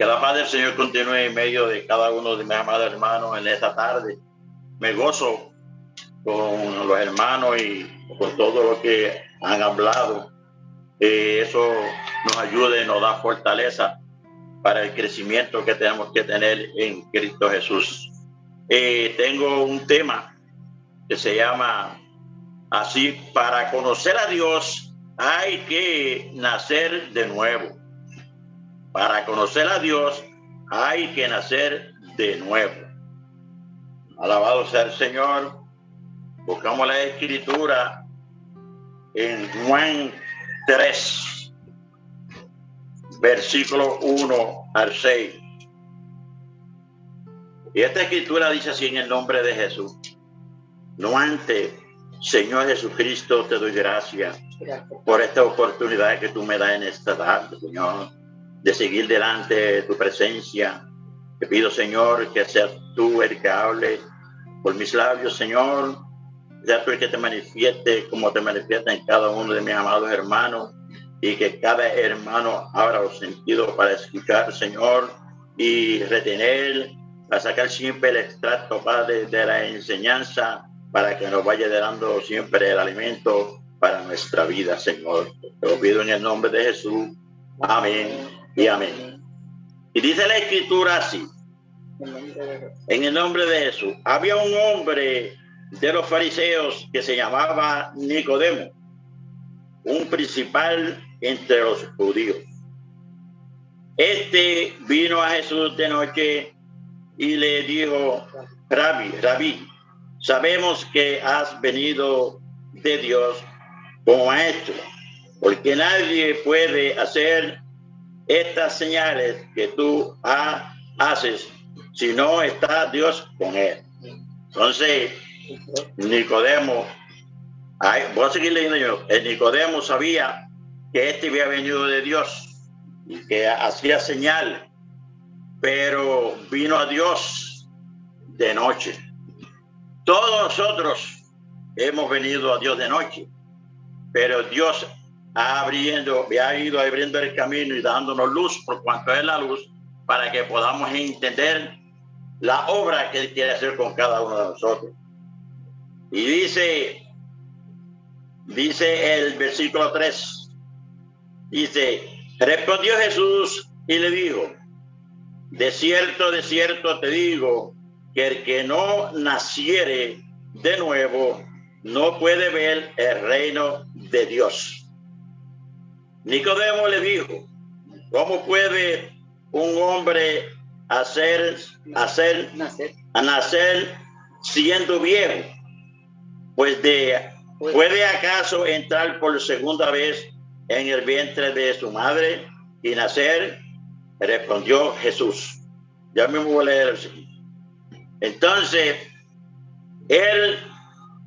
Que la paz del Señor continúe en medio de cada uno de mis amados hermanos en esta tarde. Me gozo con los hermanos y con todo lo que han hablado. Eso nos ayuda y nos da fortaleza para el crecimiento que tenemos que tener en Cristo Jesús. Tengo un tema que se llama así: para conocer a Dios hay que nacer de nuevo. Para conocer a Dios hay que nacer de nuevo. Alabado sea el Señor. Buscamos la escritura en Juan 3, versículo 1 al 6. Y esta escritura dice así: en el nombre de Jesús. No antes, Señor Jesucristo, te doy gracias por esta oportunidad que tú me das en esta tarde, Señor, de seguir delante de tu presencia. Te pido, Señor, que seas tú el que hable por mis labios, Señor. Sea tú el que te manifieste como te manifiesta en cada uno de mis amados hermanos, y que cada hermano abra los sentidos para escuchar, Señor, y retener, para sacar siempre el extracto, Padre, de la enseñanza, para que nos vaya dando siempre el alimento para nuestra vida, Señor. Te lo pido en el nombre de Jesús. Amén y amén. Y dice la escritura así: en el nombre de Jesús. Había un hombre de los fariseos que se llamaba Nicodemo, un principal entre los judíos. Este vino a Jesús de noche y le dijo: Rabí, sabemos que has venido de Dios como maestro, porque nadie puede hacer estas señales que tú haces si no está Dios con él. Entonces, Nicodemo, voy a seguir leyendo yo. El Nicodemo sabía que este había venido de Dios y que hacía señales, pero vino a Dios de noche. Todos nosotros hemos venido a Dios de noche, pero Dios ha ido abriendo el camino y dándonos luz, por cuanto es la luz, para que podamos entender la obra que Él quiere hacer con cada uno de nosotros. Y dice el versículo 3, dice: respondió Jesús y le dijo: de cierto te digo, que el que no naciere de nuevo no puede ver el reino de Dios. Nicodemo le dijo: ¿cómo puede un hombre nacer siendo viejo? Pues ¿puede acaso entrar por segunda vez en el vientre de su madre y nacer? Respondió Jesús. Ya me voy a leer el siguiente. Entonces, él,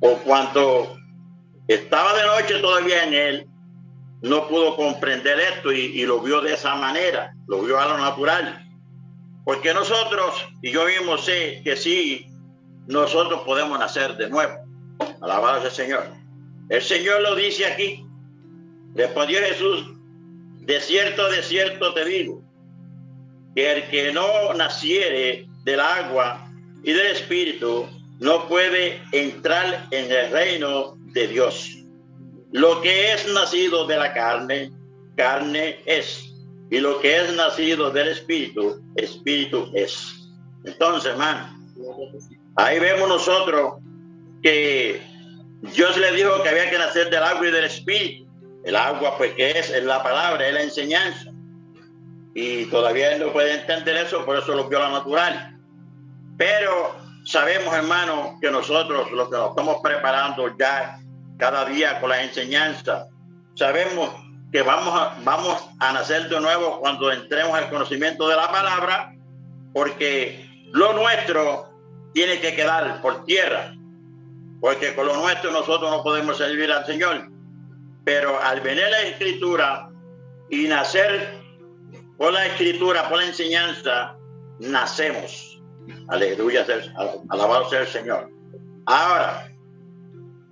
por cuanto estaba de noche todavía en él, no pudo comprender esto y lo vio de esa manera, lo vio a lo natural. Porque nosotros, y yo mismo sé que sí, nosotros podemos nacer de nuevo. Alabado sea el Señor. El Señor lo dice aquí. Respondió Jesús: de cierto te digo, que el que no naciere del agua y del Espíritu no puede entrar en el reino de Dios. Lo que es nacido de la carne, carne es. Y lo que es nacido del Espíritu, Espíritu es. Entonces, hermano, ahí vemos nosotros que Dios le dijo que había que nacer del agua y del Espíritu. El agua, pues, ¿qué es? Es la palabra, es la enseñanza. Y todavía él no puede entender eso, por eso lo vio a lo natural. Pero sabemos, hermano, que nosotros, los que nos estamos preparando ya cada día con la enseñanza, sabemos que vamos a nacer de nuevo cuando entremos al conocimiento de la palabra, porque lo nuestro tiene que quedar por tierra, porque con lo nuestro nosotros no podemos servir al Señor. Pero al venir la Escritura y nacer por la Escritura, por la enseñanza, nacemos. Aleluya, alabado sea el Señor. Ahora,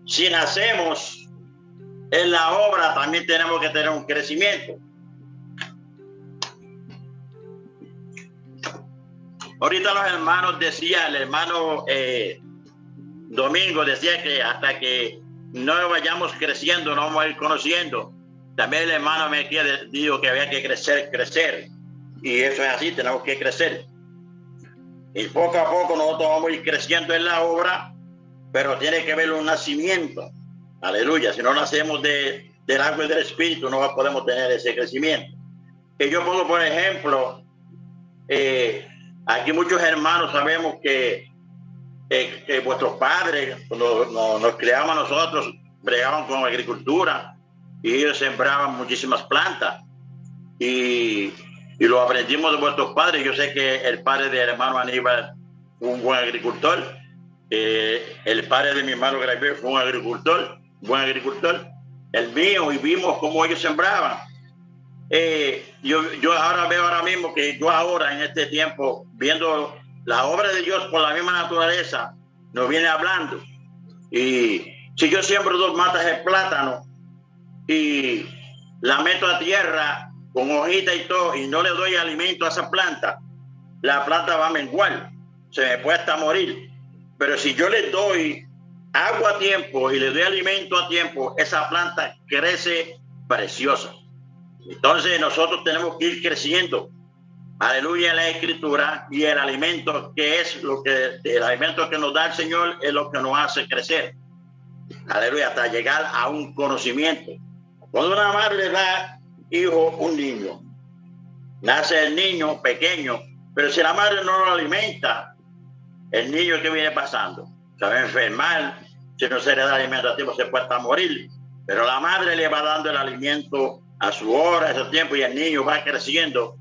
si nacemos en la obra, también tenemos que tener un crecimiento. ahorita los hermanos decían, el hermano Domingo decía que hasta que no vayamos creciendo, no vamos a ir conociendo. También el hermano me dijo que había que crecer. Y eso es así, tenemos que crecer. Y poco a poco nosotros vamos a ir creciendo en la obra, pero tiene que haber un nacimiento. Aleluya. Si no nacemos del agua y del espíritu, no podemos tener ese crecimiento. Y yo pongo, por ejemplo, aquí muchos hermanos sabemos que vuestros padres, cuando nos criaban nosotros, bregaban con agricultura y ellos sembraban muchísimas plantas. Y lo aprendimos de vuestros padres. Yo sé que el padre del hermano Aníbal fue un buen agricultor. El padre de mi hermano Gravier fue un buen agricultor. El mío, y vimos cómo ellos sembraban. Yo ahora veo mismo que yo ahora en este tiempo, viendo la obra de Dios por la misma naturaleza, nos viene hablando. Y si yo siembro 2 matas de plátano y la meto a tierra con hojita y todo, y no le doy alimento a esa planta, la planta va a menguar, se me puede hasta morir. Pero si yo le doy agua a tiempo y le doy alimento a tiempo, esa planta crece preciosa. Entonces nosotros tenemos que ir creciendo. Aleluya, en la escritura, y el alimento el alimento que nos da el Señor es lo que nos hace crecer. Aleluya, hasta llegar a un conocimiento. Cuando una madre le da hijo un niño, nace el niño pequeño, pero si la madre no lo alimenta, el niño, ¿qué viene pasando? Se va a enfermar. Si no se le da alimento a tiempo, se puede hasta morir. Pero la madre le va dando el alimento a su hora, a su tiempo, y el niño va creciendo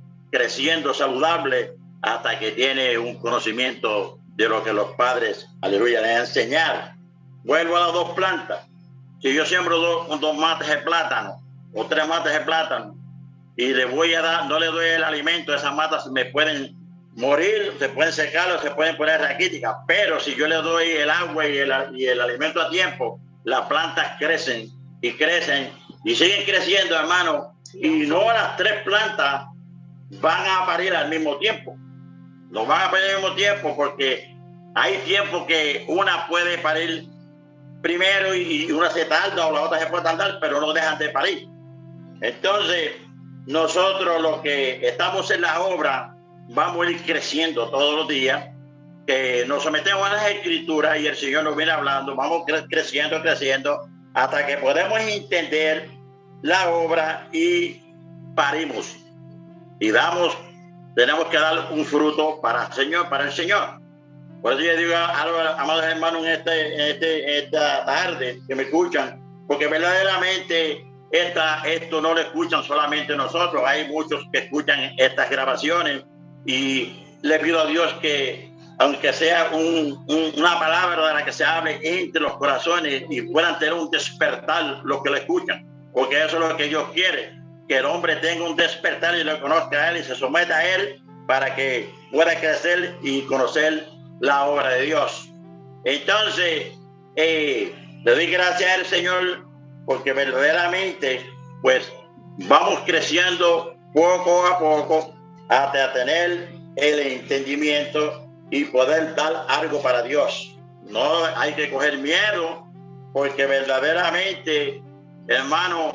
saludable hasta que tiene un conocimiento de lo que los padres, aleluya, le enseñaron. Vuelvo a las 2 plantas. Si yo siembro 2 matas de plátano o 3 matas de plátano y le voy a dar, no le doy el alimento, esas matas me pueden morir, se pueden secar o se pueden poner raquíticas. Pero si yo le doy el agua y el alimento a tiempo, las plantas crecen y siguen creciendo, hermano. Y no las 3 plantas van a parir al mismo tiempo. No van a parir al mismo tiempo porque hay tiempo que una puede parir primero y una se tarda, o la otra se puede tardar, pero no dejan de parir. Entonces, nosotros los que estamos en la obra vamos a ir creciendo todos los días, que nos sometemos a las escrituras y el Señor nos viene hablando, vamos creciendo hasta que podemos entender la obra y parimos. Y tenemos que dar un fruto para el Señor. Por eso yo digo a los amados hermanos esta tarde que me escuchan, porque verdaderamente esto no lo escuchan solamente nosotros, hay muchos que escuchan estas grabaciones, y le pido a Dios que, aunque sea una palabra de la que se hable entre los corazones, y puedan tener un despertar los que lo escuchan, porque eso es lo que Dios quiere, que el hombre tenga un despertar y lo conozca a Él y se someta a Él para que pueda crecer y conocer la obra de Dios. Entonces, le doy gracias al Señor porque verdaderamente pues vamos creciendo poco a poco hasta tener el entendimiento y poder dar algo para Dios. No hay que coger miedo, porque verdaderamente, hermano,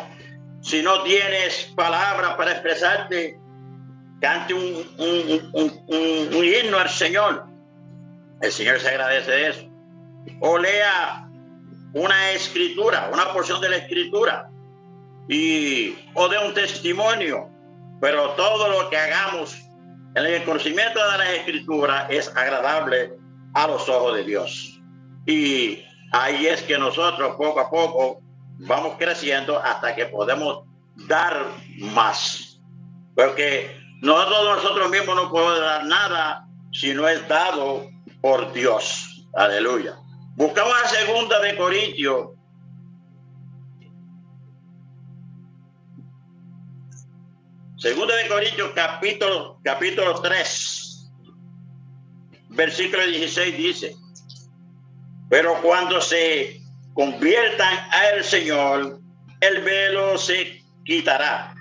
si no tienes palabras para expresarte, cante un himno al Señor. El Señor se agradece de eso. O lea una escritura, una porción de la escritura, o de un testimonio. Pero todo lo que hagamos en el conocimiento de las escrituras es agradable a los ojos de Dios. Y ahí es que nosotros poco a poco vamos creciendo hasta que podemos dar más. Porque nosotros mismos no podemos dar nada si no es dado por Dios. Aleluya. Buscamos a 2 de Corintios. Segunda de Corintios, capítulo 3, versículo 16 dice: pero cuando se conviertan al Señor, el velo se quitará,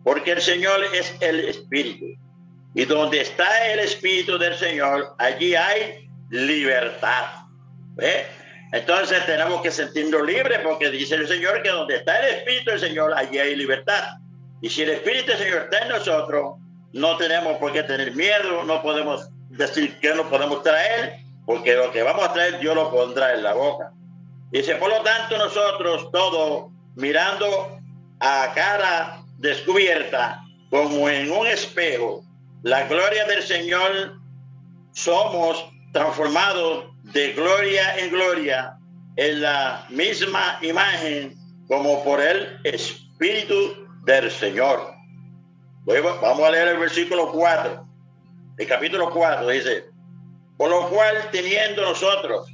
porque el Señor es el Espíritu. Y donde está el Espíritu del Señor, allí hay libertad. ¿Ve? Entonces tenemos que sentirnos libres, porque dice el Señor que donde está el Espíritu del Señor, allí hay libertad. Y si el Espíritu del Señor está en nosotros, no tenemos por qué tener miedo, no podemos decir que no podemos traer, porque lo que vamos a traer Dios lo pondrá en la boca. Dice, por lo tanto, nosotros todos mirando a cara descubierta, como en un espejo, la gloria del Señor, somos transformados de gloria en gloria en la misma imagen como por el Espíritu del Señor. Luego, vamos a leer el versículo 4, el capítulo 4, dice, por lo cual teniendo nosotros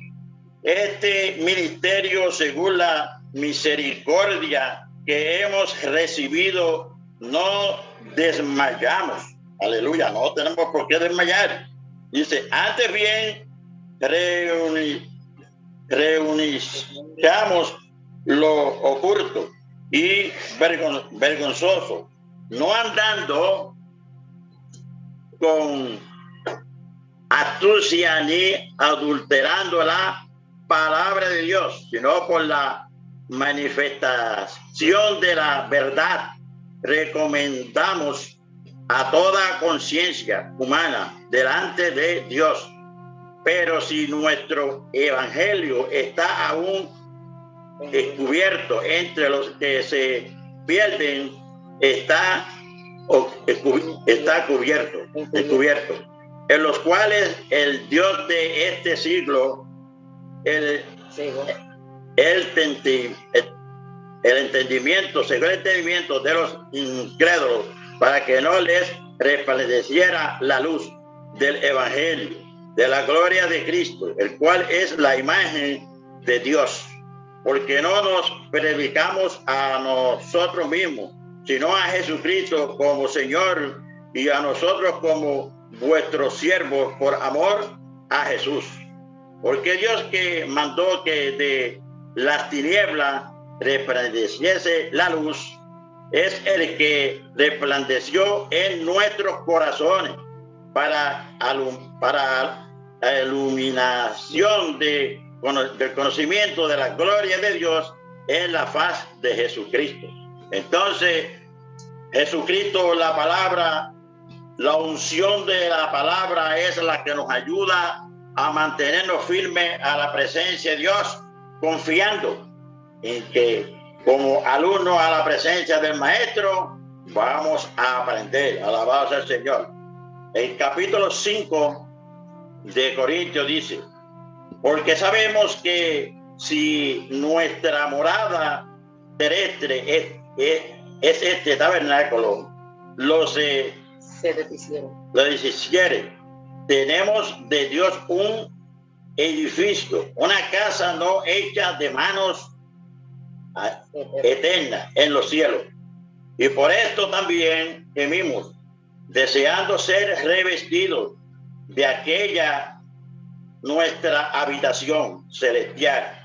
este ministerio según la misericordia que hemos recibido, no desmayamos. Aleluya, no tenemos por qué desmayar. Dice, antes bien, reunamos lo oculto y vergonzoso, no andando con astucia ni adulterando la palabra de Dios, sino por la manifestación de la verdad, recomendamos a toda conciencia humana delante de Dios. Pero si nuestro evangelio está aún descubierto entre los que se pierden, está cubierto, en los cuales el Dios de este siglo, el entendimiento, según el entendimiento de los incrédulos, para que no les resplandeciera la luz del evangelio de la gloria de Cristo, el cual es la imagen de Dios, porque no nos predicamos a nosotros mismos, sino a Jesucristo como Señor, y a nosotros como vuestros siervos por amor a Jesús. Porque Dios que mandó que de las tinieblas resplandeciese la luz, es el que resplandeció en nuestros corazones para la iluminación del conocimiento de la gloria de Dios en la faz de Jesucristo. Entonces, Jesucristo, la palabra, la unción de la palabra es la que nos ayuda a mantenernos firmes a la presencia de Dios, confiando en que como alumnos a la presencia del Maestro vamos a aprender. Alabado sea el Señor. El capítulo 5 de Corintios dice, porque sabemos que si nuestra morada terrestre es este tabernáculo, se deshiciere, tenemos de Dios un edificio, una casa no hecha de manos, eterna en los cielos. Y por esto también gemimos, deseando ser revestidos de aquella nuestra habitación celestial,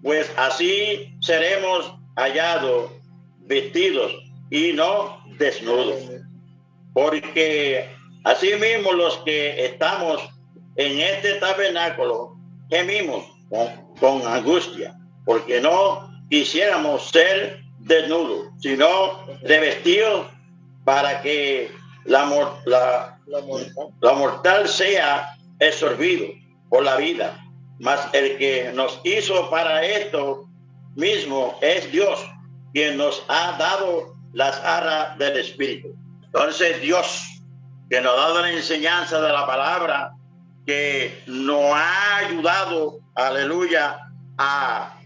pues así seremos hallados vestidos y no desnudos. Porque asimismo los que estamos en este tabernáculo gemimos con angustia, porque no quisiéramos ser desnudos, sino revestidos, para que la mortal sea absorbido por la vida. Mas el que nos hizo para esto mismo es Dios, quien nos ha dado las arras del Espíritu. Entonces Dios, que nos ha dado la enseñanza de la palabra, que nos ha ayudado, aleluya, a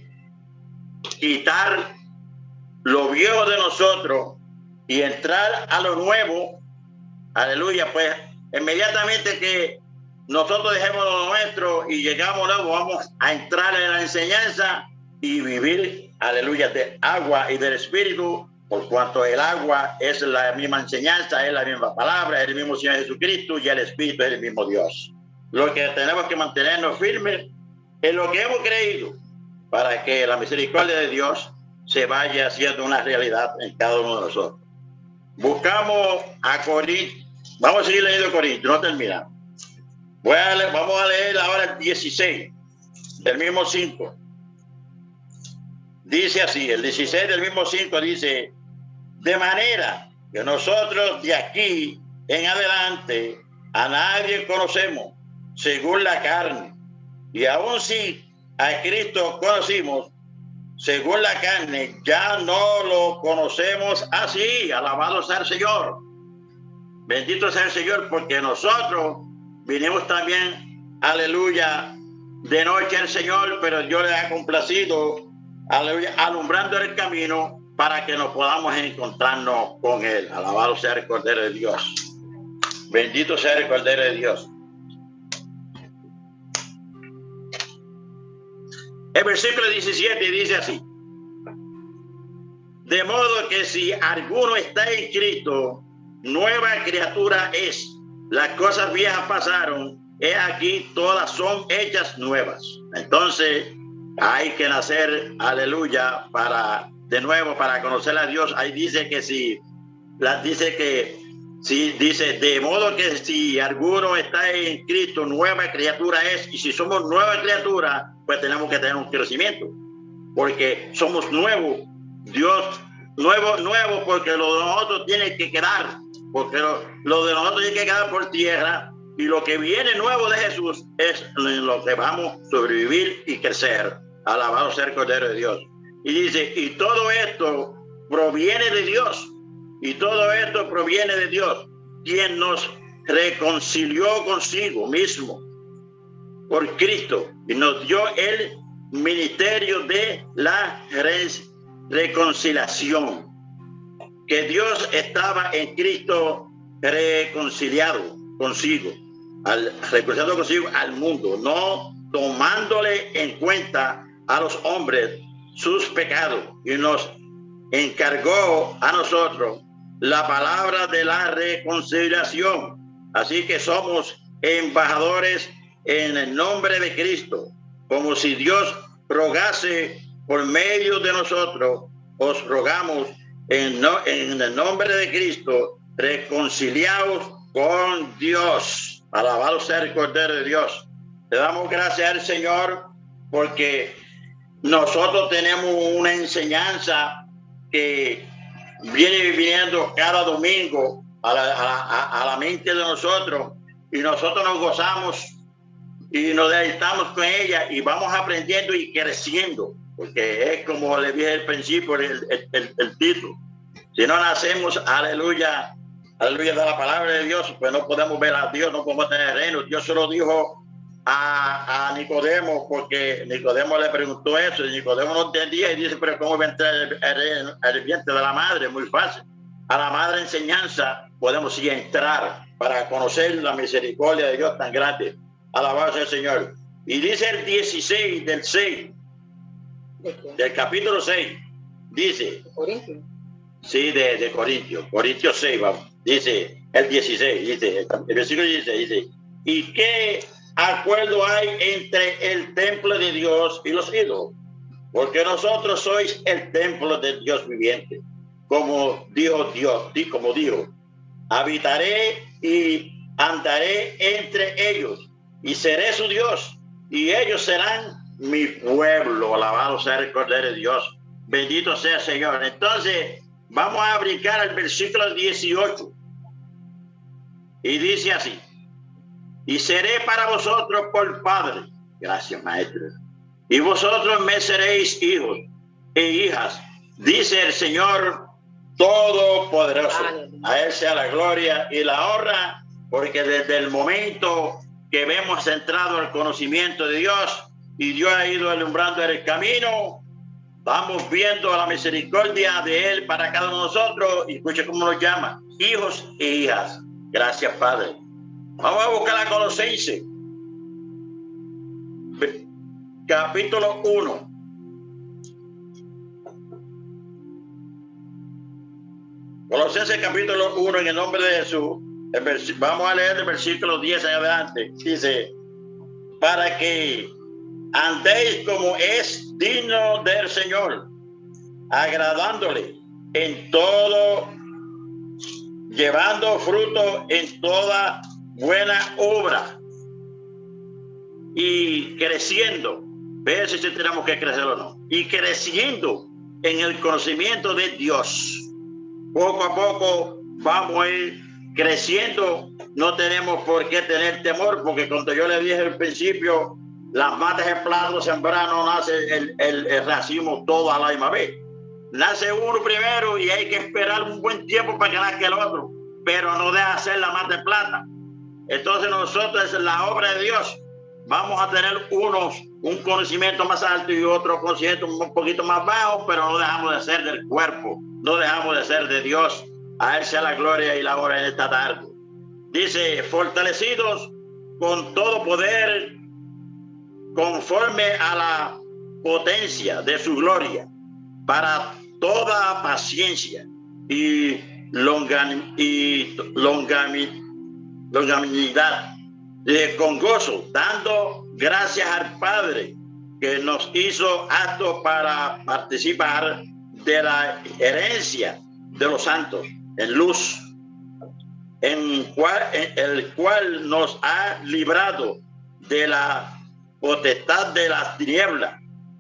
quitar lo viejo de nosotros y entrar a lo nuevo, aleluya, pues inmediatamente que nosotros dejemos lo nuestro y llegamos luego, vamos a entrar en la enseñanza y vivir, aleluya, de agua y del Espíritu, por cuanto el agua es la misma enseñanza, es la misma palabra, es el mismo Señor Jesucristo, y el Espíritu es el mismo Dios. Lo que tenemos que mantenernos firmes en lo que hemos creído, para que la misericordia de Dios se vaya haciendo una realidad en cada uno de nosotros. Buscamos a Vamos a seguir leyendo Corintios, no terminamos. Vamos a leer ahora el 16 del mismo 5. Dice así, el 16 del mismo 5 dice: de manera que nosotros de aquí en adelante a nadie conocemos según la carne, y aun si a Cristo conocimos según la carne, ya no lo conocemos así. Alabado sea el Señor. Bendito sea el Señor, porque nosotros vinimos también, aleluya, de noche al Señor, pero Dios le ha complacido, aleluya, alumbrando el camino para que nos podamos encontrarnos con Él. Alabado sea el Cordero de Dios. Bendito sea el Cordero de Dios. El versículo 17 dice así: de modo que si alguno está en Cristo, nueva criatura es. Las cosas viejas pasaron, he aquí todas son hechas nuevas. Entonces hay que nacer, aleluya, de nuevo para conocer a Dios. Ahí dice que dice de modo que si alguno está en Cristo, nueva criatura es. Y si somos nueva criatura, pues tenemos que tener un crecimiento, porque somos nuevos. Dios nuevo, porque lo de nosotros tiene que quedar, porque lo de nosotros tiene que quedar por tierra, y lo que viene nuevo de Jesús es en lo que vamos a sobrevivir y crecer. Alabado sea el Cordero de Dios. Y dice, y todo esto proviene de Dios, quien nos reconcilió consigo mismo por Cristo y nos dio el ministerio de la reconciliación. Que Dios estaba en Cristo reconciliado consigo al mundo, no tomándole en cuenta a los hombres sus pecados, y nos encargó a nosotros la palabra de la reconciliación. Así que somos embajadores en el nombre de Cristo, como si Dios rogase por medio de nosotros. Os rogamos en el nombre de Cristo, reconciliados con Dios. Alabado sea el Cordero de Dios. Le damos gracias al Señor, porque nosotros tenemos una enseñanza que viene viviendo cada domingo a la mente de nosotros, y nosotros nos gozamos y nos deleitamos con ella, y vamos aprendiendo y creciendo, porque es como le dije al principio, el título: si no nacemos, aleluya, de la palabra de Dios, pues no podemos ver a Dios, no podemos tener el reino. Dios se lo dijo a Nicodemo, porque Nicodemo le preguntó eso, y Nicodemo no entendía, y dice, pero ¿cómo va a entrar el vientre de la madre? Muy fácil. A la madre enseñanza podemos sí entrar para conocer la misericordia de Dios tan grande. Alabado sea el Señor. Y dice el 16 del 6, del capítulo 6, dice, sí, de Corintios 6, vamos. Dice el 16, dice, el versículo 16, dice, ¿y qué acuerdo hay entre el templo de Dios y los ídolos? Porque nosotros sois el templo del Dios viviente. Como dijo Dios, como dijo, habitaré y andaré entre ellos, y seré su Dios, y ellos serán mi pueblo. Alabado sea el Cordero de Dios. Bendito sea el Señor. Entonces, vamos a brincar al versículo 18. Y dice así: y seré para vosotros por padre. Gracias, maestro. Y vosotros me seréis hijos e hijas, dice el Señor Todopoderoso. A Él sea la gloria y la honra, porque desde el momento que hemos entrado al conocimiento de Dios y Dios ha ido alumbrando el camino, vamos viendo la misericordia de Él para cada uno de nosotros. Y escuche cómo nos llama: hijos e hijas. Gracias, Padre. Vamos a buscar a Colosenses, capítulo 1. Colosenses capítulo 1, en el nombre de Jesús. Vamos a leer el versículo 10 en adelante. Dice: para que andéis como es digno del Señor, agradándole en todo, llevando fruto en toda buena obra y creciendo. Ve si tenemos que crecer o no. Y creciendo en el conocimiento de Dios. Poco a poco vamos a ir creciendo. No tenemos por qué tener temor, porque cuando yo le dije al principio, las matas de plátano sembradas no nace el racimo todo a la misma vez. Nace uno primero y hay que esperar un buen tiempo para que nazca el otro, pero no deja de ser la mata de plata. Entonces nosotros, en la obra de Dios, vamos a tener un conocimiento más alto y otro conocimiento un poquito más bajo, pero no dejamos de ser del cuerpo, no dejamos de ser de Dios. A Él sea la gloria y la honra en esta tarde. Dice, fortalecidos con todo poder, conforme a la potencia de su gloria, para toda paciencia y longanimidad, con gozo, dando gracias al Padre que nos hizo aptos para participar de la herencia de los santos en luz, el cual nos ha librado de la potestad de las tinieblas.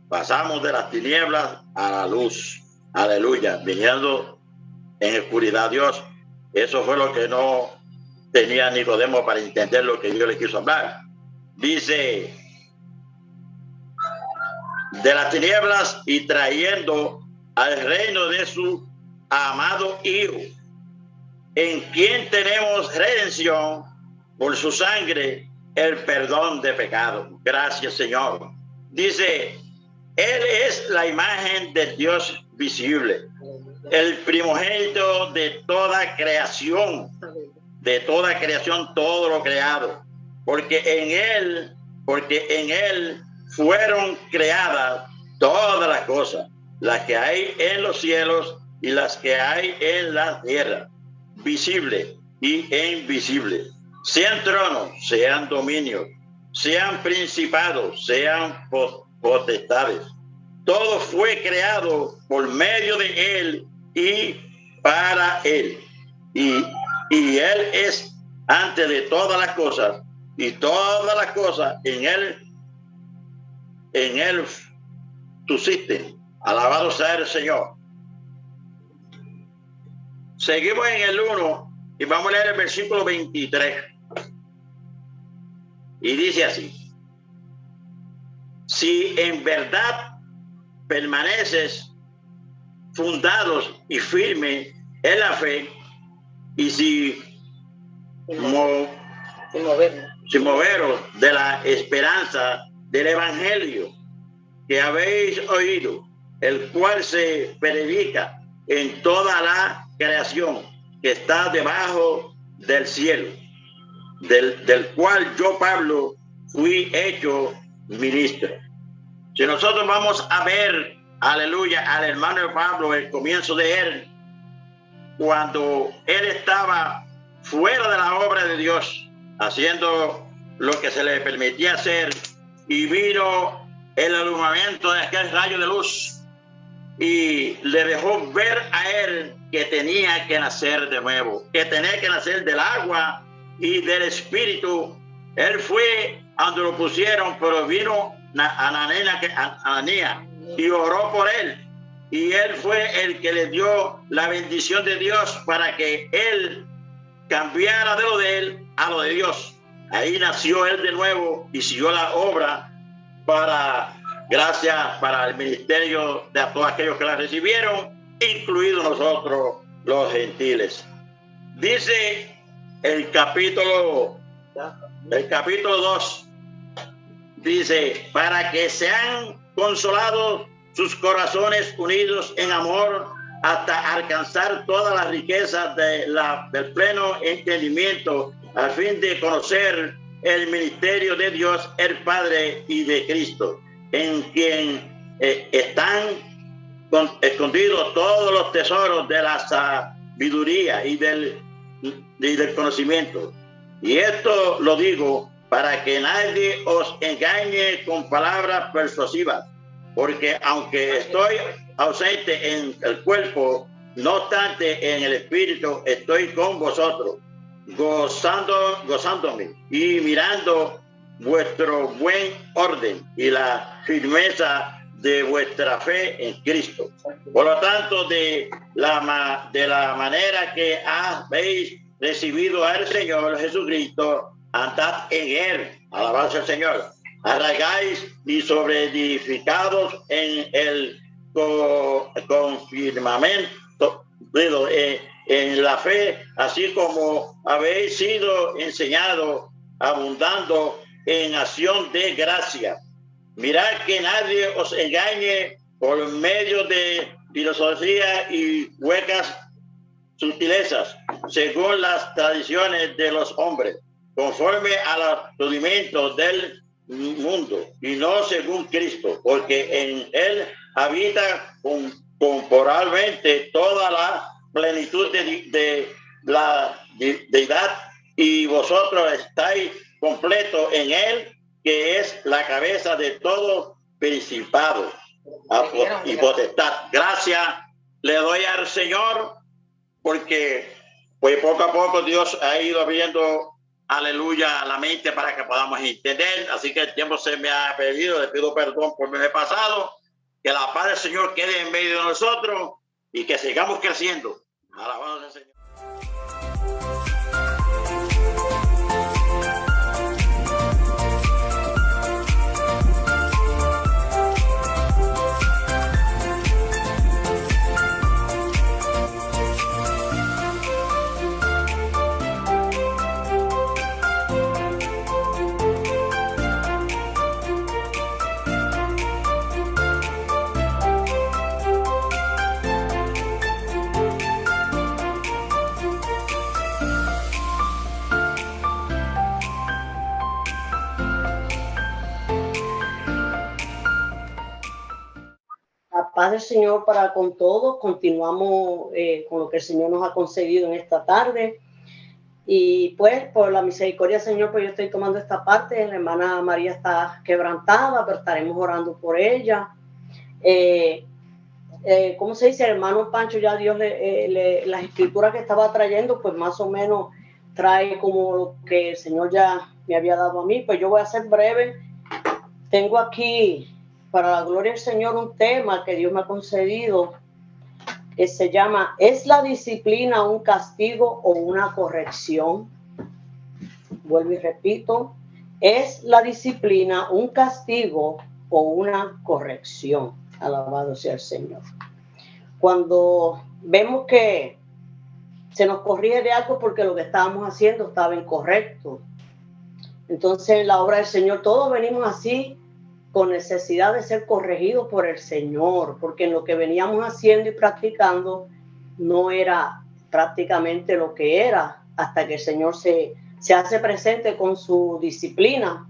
Pasamos de las tinieblas a la luz. Aleluya. Viniendo en oscuridad Dios. Eso fue lo que no tenía Nicodemo para entender lo que Dios le quiso hablar. Dice, de las tinieblas y trayendo al reino de su amado Hijo, en quien tenemos redención por su sangre, el perdón de pecados. Gracias, Señor. Dice, Él es la imagen de Dios visible, el primogénito de toda creación, todo lo creado, porque en Él fueron creadas todas las cosas, las que hay en los cielos y las que hay en la tierra, visibles y invisibles, sean tronos, sean dominios, sean principados, sean potestades. Todo fue creado por medio de Él y para Él. Y Él es antes de todas las cosas, y todas las cosas en Él subsisten. Alabado sea el Señor. Seguimos en el 1 y vamos a leer el versículo 23. Y dice así: si en verdad permaneces fundados y firmes en la fe, y sin moveros de la esperanza del evangelio que habéis oído, el cual se predica en toda la creación que está debajo del cielo, del cual yo, Pablo, fui hecho ministro. Si nosotros vamos a ver, aleluya, al hermano Pablo, el comienzo de él, cuando él estaba fuera de la obra de Dios, haciendo lo que se le permitía hacer, y vino el alumbramiento de aquel rayo de luz y le dejó ver a él que tenía que nacer de nuevo, que tenía que nacer del agua y del espíritu. Él fue a donde lo pusieron, pero vino Ananías y oró por él, y él fue el que le dio la bendición de Dios para que él cambiara de lo de él a lo de Dios. Ahí nació él de nuevo y siguió la obra gracias para el ministerio de todos aquellos que la recibieron, incluidos nosotros los gentiles. Dice el capítulo 2, dice, para que sean consolados sus corazones unidos en amor hasta alcanzar todas las riquezas del pleno entendimiento, al fin de conocer el ministerio de Dios el Padre y de Cristo, en quien están escondidos todos los tesoros de la sabiduría y del conocimiento. Y esto lo digo para que nadie os engañe con palabras persuasivas, porque aunque estoy ausente en el cuerpo, No obstante, en el Espíritu estoy con vosotros, gozándome y mirando vuestro buen orden y la firmeza de vuestra fe en Cristo. Por lo tanto, de la manera que habéis recibido al Señor Jesucristo, andad en él. Alabanza al Señor. Arraigáis y sobreedificados en el confirmamento, en la fe, así como habéis sido enseñados, abundando en acción de gracia. Mirad que nadie os engañe por medio de filosofía y huecas sutilezas, según las tradiciones de los hombres, conforme a los rudimentos del mundo, y no según Cristo, porque en él habita corporalmente toda la plenitud de la deidad, y vosotros estáis completos en él, que es la cabeza de todo principado y potestad. Gracias le doy al Señor, porque pues poco a poco Dios ha ido abriendo, aleluya, la mente para que podamos entender. Así que el tiempo se me ha perdido, le pido perdón por mi pasado. Que la paz del Señor quede en medio de nosotros y que sigamos creciendo. Alabado al Señor. Paz del Señor para con todos. Continuamos con lo que el Señor nos ha concedido en esta tarde. Y pues, por la misericordia del Señor, pues yo estoy tomando esta parte. La hermana María está quebrantada, pero estaremos orando por ella. ¿Cómo se dice? El hermano Pancho, ya Dios las escrituras que estaba trayendo, pues más o menos trae como lo que el Señor ya me había dado a mí. Pues yo voy a ser breve. Tengo aquí, para la gloria del Señor, un tema que Dios me ha concedido, que se llama: ¿es la disciplina un castigo o una corrección? Vuelvo y repito, ¿es la disciplina un castigo o una corrección? Alabado sea el Señor. Cuando vemos que se nos corrige de algo porque lo que estábamos haciendo estaba incorrecto, entonces en la obra del Señor todos venimos así, con necesidad de ser corregidos por el Señor, porque en lo que veníamos haciendo y practicando no era prácticamente lo que era, hasta que el Señor se hace presente con su disciplina.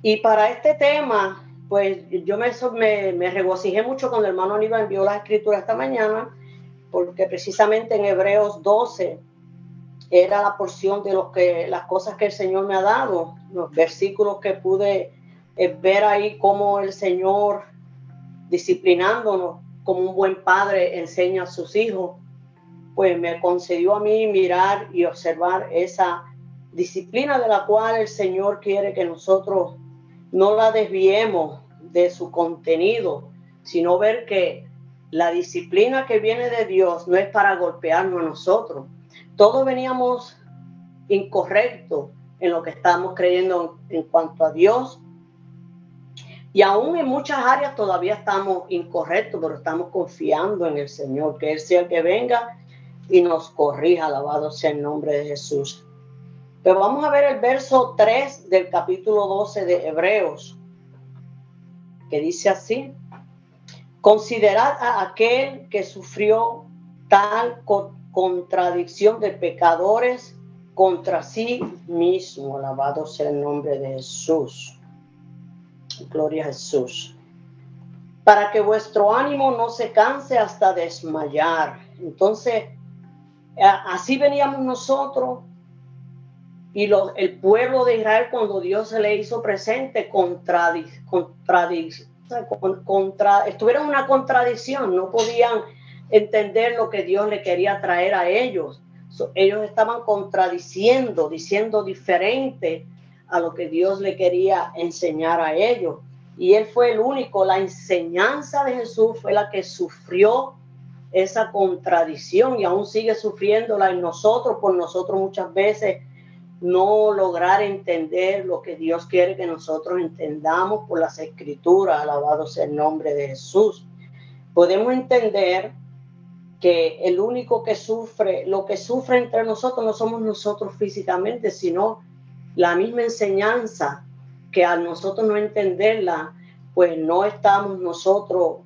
Y para este tema, pues yo me regocijé mucho cuando el hermano Aníbal envió la escritura esta mañana, porque precisamente en Hebreos 12 era la porción de las cosas que el Señor me ha dado, los versículos que pude ver ahí, cómo el Señor, disciplinándonos como un buen padre enseña a sus hijos, pues me concedió a mí mirar y observar esa disciplina de la cual el Señor quiere que nosotros no la desviemos de su contenido, sino ver que la disciplina que viene de Dios no es para golpearnos a nosotros. Todos veníamos incorrectos en lo que estamos creyendo en cuanto a Dios. Y aún en muchas áreas todavía estamos incorrectos, pero estamos confiando en el Señor, que Él sea el que venga y nos corrija. Alabado sea el nombre de Jesús. Pero vamos a ver el verso 3 del capítulo 12 de Hebreos, que dice así: considerad a aquel que sufrió tal contradicción de pecadores contra sí mismo. Alabado sea el nombre de Jesús. Gloria a Jesús. Para que vuestro ánimo no se canse hasta desmayar. Entonces, así veníamos nosotros y el pueblo de Israel, cuando Dios se le hizo presente, estuvieron en una contradicción, no podían entender lo que Dios le quería traer a ellos. Ellos estaban contradiciendo, diciendo diferente a lo que Dios le quería enseñar a ellos. Y él fue el único, la enseñanza de Jesús fue la que sufrió esa contradicción y aún sigue sufriéndola en nosotros, por nosotros muchas veces no lograr entender lo que Dios quiere que nosotros entendamos por las Escrituras. Alabado sea el nombre de Jesús. Podemos entender que el único que sufre, lo que sufre entre nosotros no somos nosotros físicamente, sino la misma enseñanza, que al nosotros no entenderla, pues no estamos nosotros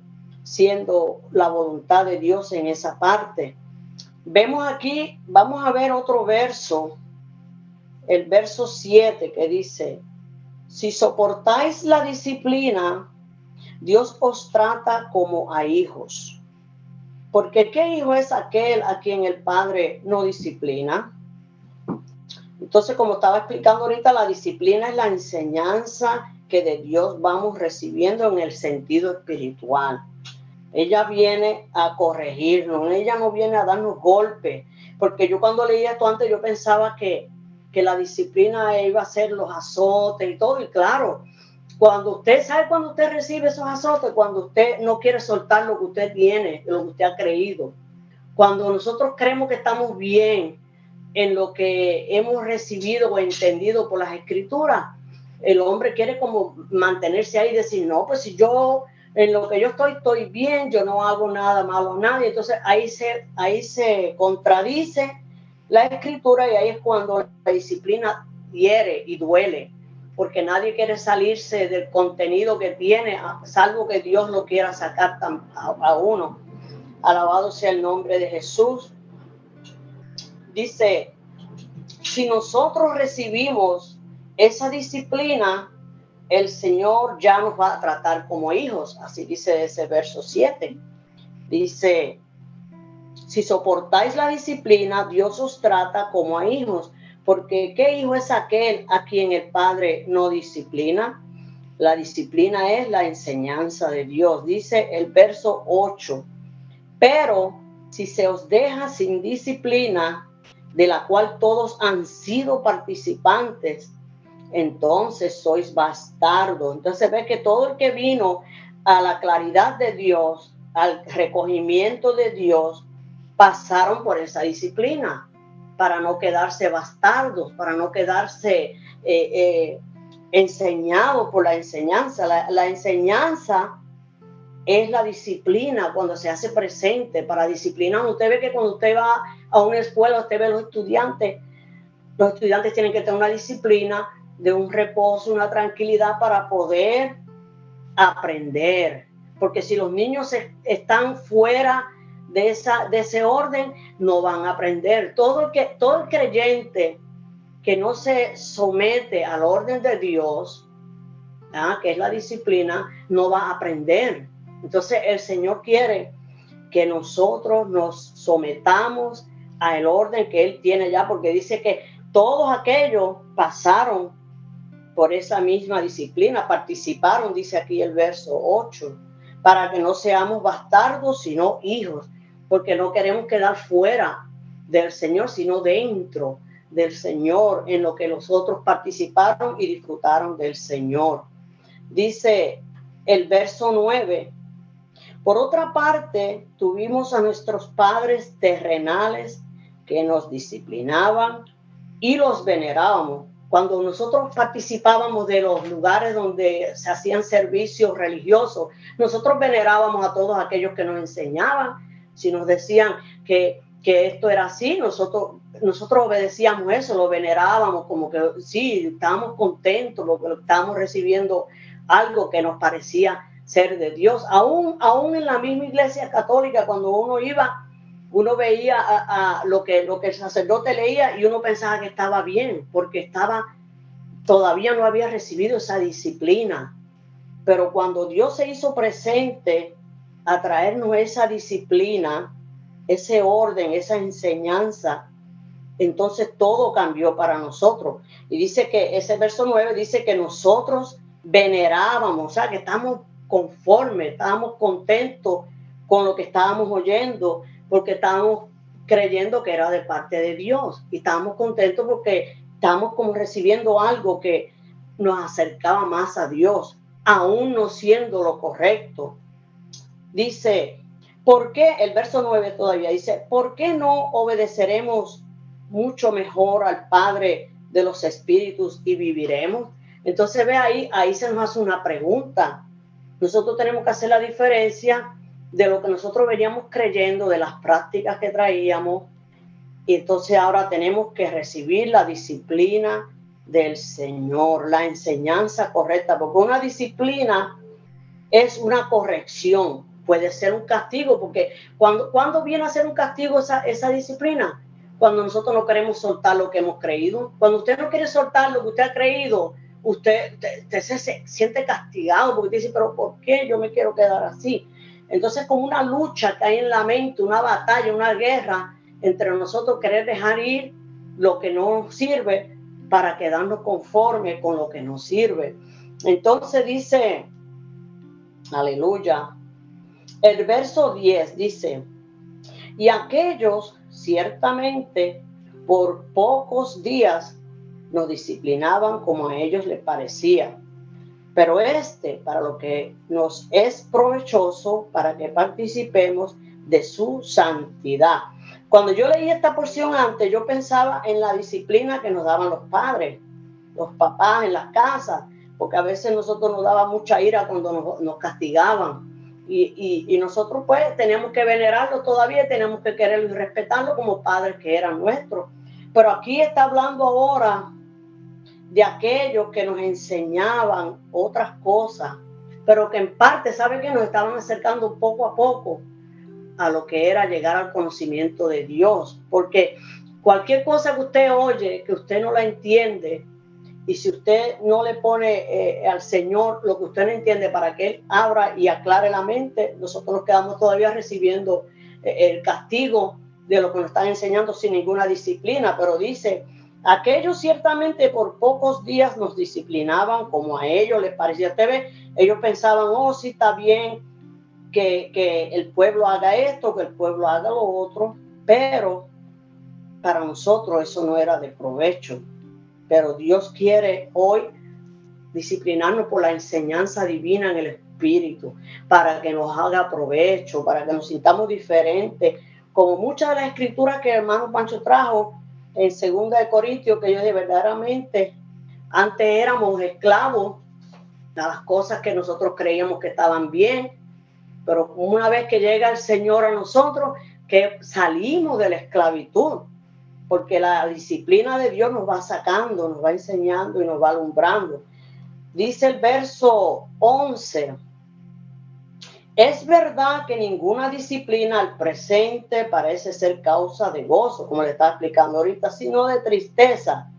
siendo la voluntad de Dios en esa parte. Vemos aquí, vamos a ver otro verso, el verso 7, que dice: si soportáis la disciplina, Dios os trata como a hijos. Porque ¿qué hijo es aquel a quien el padre no disciplina? Entonces, como estaba explicando ahorita, la disciplina es la enseñanza que de Dios vamos recibiendo en el sentido espiritual. Ella viene a corregirnos, ella no viene a darnos golpes. Porque yo cuando leía esto antes, yo pensaba que la disciplina iba a ser los azotes y todo, y claro, cuando usted sabe, cuando usted recibe esos azotes, cuando usted no quiere soltar lo que usted tiene, lo que usted ha creído, cuando nosotros creemos que estamos bien en lo que hemos recibido o entendido por las Escrituras, el hombre quiere como mantenerse ahí y decir, no, pues si yo en lo que yo estoy bien, yo no hago nada malo a nadie. Entonces ahí se contradice la Escritura y ahí es cuando la disciplina hiere y duele, porque nadie quiere salirse del contenido que tiene, salvo que Dios lo quiera sacar a uno. Alabado sea el nombre de Jesús. Dice, si nosotros recibimos esa disciplina, el Señor ya nos va a tratar como hijos. Así dice ese verso 7. Dice, si soportáis la disciplina, Dios os trata como a hijos. Porque ¿qué hijo es aquel a quien el Padre no disciplina? La disciplina es la enseñanza de Dios. Dice el verso 8. Pero si se os deja sin disciplina, de la cual todos han sido participantes, entonces sois bastardos. Entonces ve que todo el que vino a la claridad de Dios, al recogimiento de Dios, pasaron por esa disciplina para no quedarse bastardos, para no quedarse enseñados por la enseñanza. La enseñanza es la disciplina cuando se hace presente. Para disciplinar, usted ve que cuando usted va a una escuela, usted ve a los estudiantes tienen que tener una disciplina de un reposo, una tranquilidad para poder aprender. Porque si los niños están fuera de ese orden, no van a aprender. Todo el creyente que no se somete al orden de Dios, que es la disciplina, no va a aprender. Entonces el Señor quiere que nosotros nos sometamos al orden que Él tiene ya, porque dice que todos aquellos pasaron por esa misma disciplina, participaron, dice aquí el verso 8, para que no seamos bastardos, sino hijos, porque no queremos quedar fuera del Señor, sino dentro del Señor, en lo que los otros participaron y disfrutaron del Señor. Dice el verso 9, por otra parte, tuvimos a nuestros padres terrenales que nos disciplinaban y los venerábamos. Cuando nosotros participábamos de los lugares donde se hacían servicios religiosos, nosotros venerábamos a todos aquellos que nos enseñaban. Si nos decían que esto era así, nosotros obedecíamos eso, lo venerábamos, como que sí, estábamos contentos, lo estábamos recibiendo algo que nos parecía ser de Dios. Aún en la misma iglesia católica, cuando uno iba, uno veía a lo que el sacerdote leía y uno pensaba que estaba bien, porque todavía no había recibido esa disciplina. Pero cuando Dios se hizo presente a traernos esa disciplina, ese orden, esa enseñanza, entonces todo cambió para nosotros. Y dice que ese verso 9 dice que nosotros venerábamos, o sea, que estamos conformes, estábamos contentos con lo que estábamos oyendo, porque estábamos creyendo que era de parte de Dios y estábamos contentos porque estábamos como recibiendo algo que nos acercaba más a Dios, aún no siendo lo correcto. Dice, ¿por qué? El verso 9 todavía dice, ¿por qué no obedeceremos mucho mejor al Padre de los Espíritus y viviremos? Entonces ve ahí se nos hace una pregunta. Nosotros tenemos que hacer la diferencia de lo que nosotros veníamos creyendo, de las prácticas que traíamos, y entonces ahora tenemos que recibir la disciplina del Señor, la enseñanza correcta, porque una disciplina es una corrección, puede ser un castigo, porque cuando viene a ser un castigo esa disciplina, cuando nosotros no queremos soltar lo que hemos creído, cuando usted no quiere soltar lo que usted ha creído, usted se siente castigado, porque dice, pero ¿por qué yo me quiero quedar así? Entonces, como una lucha que hay en la mente, una batalla, una guerra entre nosotros, querer dejar ir lo que no sirve para quedarnos conforme con lo que nos sirve. Entonces dice, aleluya, el verso 10 dice, y aquellos ciertamente por pocos días nos disciplinaban como a ellos les parecía, pero para lo que nos es provechoso, para que participemos de su santidad. Cuando yo leí esta porción antes, yo pensaba en la disciplina que nos daban los padres, los papás en las casas, porque a veces nosotros nos daba mucha ira cuando nos castigaban. Y nosotros pues teníamos que venerarlo todavía, teníamos que quererlo y respetarlo como padres que eran nuestros. Pero aquí está hablando ahora de aquellos que nos enseñaban otras cosas, pero que en parte, ¿sabe qué? Nos estaban acercando poco a poco a lo que era llegar al conocimiento de Dios, porque cualquier cosa que usted oye, que usted no la entiende, y si usted no le pone al Señor lo que usted no entiende para que Él abra y aclare la mente, nosotros nos quedamos todavía recibiendo el castigo de lo que nos están enseñando sin ninguna disciplina. Pero dice, aquellos ciertamente por pocos días nos disciplinaban como a ellos les parecía. Usted ve, ellos pensaban, oh, sí está bien que el pueblo haga esto, que el pueblo haga lo otro, pero para nosotros eso no era de provecho. Pero Dios quiere hoy disciplinarnos por la enseñanza divina en el Espíritu, para que nos haga provecho, para que nos sintamos diferentes, como muchas de las escrituras que el hermano Pancho trajo en 2 de Corintios, que yo de verdaderamente antes éramos esclavos a las cosas que nosotros creíamos que estaban bien, pero una vez que llega el Señor a nosotros, que salimos de la esclavitud, porque la disciplina de Dios nos va sacando, nos va enseñando y nos va alumbrando. Dice el verso 11, es verdad que ninguna disciplina al presente parece ser causa de gozo, como le estaba explicando ahorita, sino de tristeza,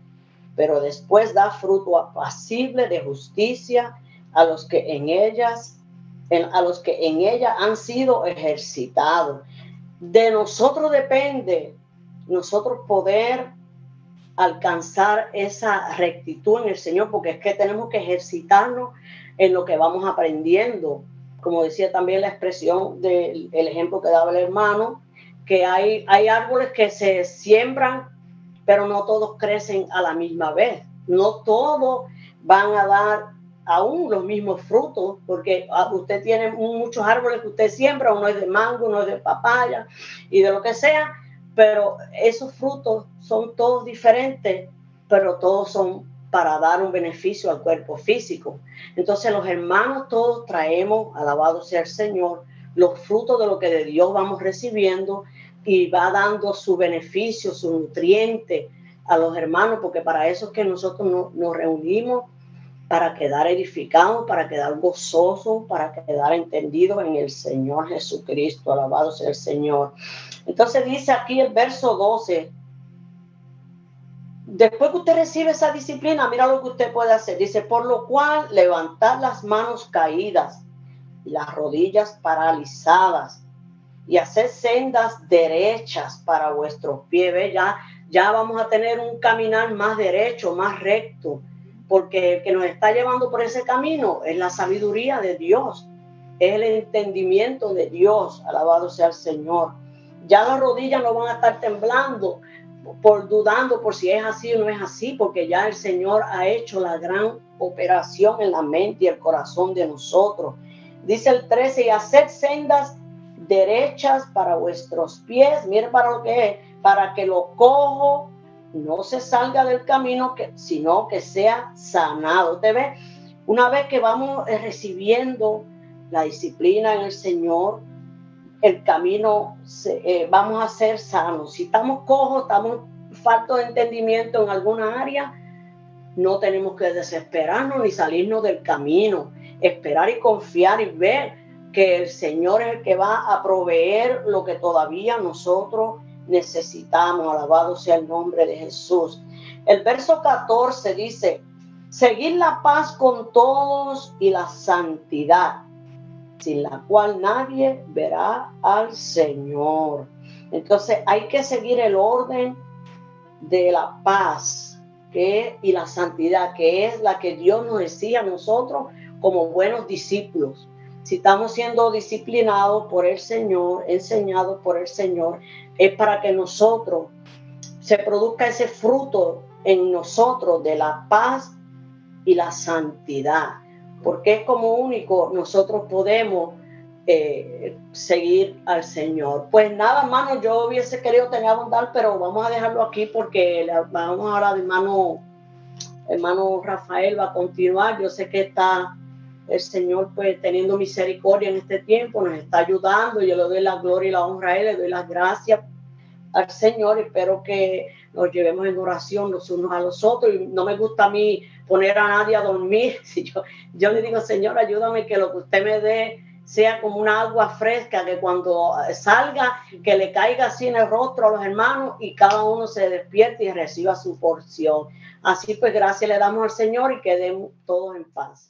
pero después da fruto apacible de justicia a los que en ella han sido ejercitados. De nosotros depende nosotros poder alcanzar esa rectitud en el Señor, porque es que tenemos que ejercitarnos en lo que vamos aprendiendo. Como decía también la expresión del ejemplo que daba el hermano, que hay árboles que se siembran, pero no todos crecen a la misma vez. No todos van a dar aún los mismos frutos, porque usted tiene muchos árboles que usted siembra, uno es de mango, uno es de papaya y de lo que sea, pero esos frutos son todos diferentes, pero todos son para dar un beneficio al cuerpo físico. Entonces los hermanos todos traemos, alabado sea el Señor, los frutos de lo que de Dios vamos recibiendo, y va dando su beneficio, su nutriente a los hermanos, porque para eso es que nosotros nos reunimos, para quedar edificados, para quedar gozosos, para quedar entendidos en el Señor Jesucristo. Alabado sea el Señor. Entonces dice aquí el verso 12, después que usted recibe esa disciplina, mira lo que usted puede hacer. Dice, por lo cual levantad las manos caídas y las rodillas paralizadas y hacer sendas derechas para vuestros pies. Ya vamos a tener un caminar más derecho, más recto, porque el que nos está llevando por ese camino es la sabiduría de Dios. es el entendimiento de Dios. Alabado sea el Señor. Ya las rodillas no van a estar temblando dudando por si es así o no es así, porque ya el Señor ha hecho la gran operación en la mente y el corazón de nosotros. Dice el 13, y haced sendas derechas para vuestros pies. Miren para lo que es, para que lo cojo no se salga del camino, sino que sea sanado. ¿Te ves? Una vez que vamos recibiendo la disciplina en el Señor, el camino vamos a ser sanos. Si estamos cojos, estamos faltos de entendimiento en alguna área, no tenemos que desesperarnos ni salirnos del camino. Esperar y confiar y ver que el Señor es el que va a proveer lo que todavía nosotros necesitamos. Alabado sea el nombre de Jesús. El verso 14 dice, seguid la paz con todos y la santidad, sin la cual nadie verá al Señor. Entonces hay que seguir el orden de la paz y la santidad, que es la que Dios nos exige a nosotros como buenos discípulos. Si estamos siendo disciplinados por el Señor, enseñados por el Señor, es para que nosotros se produzca ese fruto en nosotros de la paz y la santidad, porque es como único nosotros podemos seguir al Señor. Pues nada, hermano, yo hubiese querido tener abundar, pero vamos a dejarlo aquí porque vamos ahora de hermano Rafael va a continuar. Yo sé que está el Señor pues teniendo misericordia en este tiempo, nos está ayudando. Yo le doy la gloria y la honra a él, le doy las gracias al Señor. Espero que nos llevemos en oración los unos a los otros. Y no me gusta a mí poner a nadie a dormir. Si yo le digo, Señor, ayúdame que lo que usted me dé sea como una agua fresca, que cuando salga, que le caiga así en el rostro a los hermanos y cada uno se despierte y reciba su porción. Así pues, gracias le damos al Señor y quedemos todos en paz.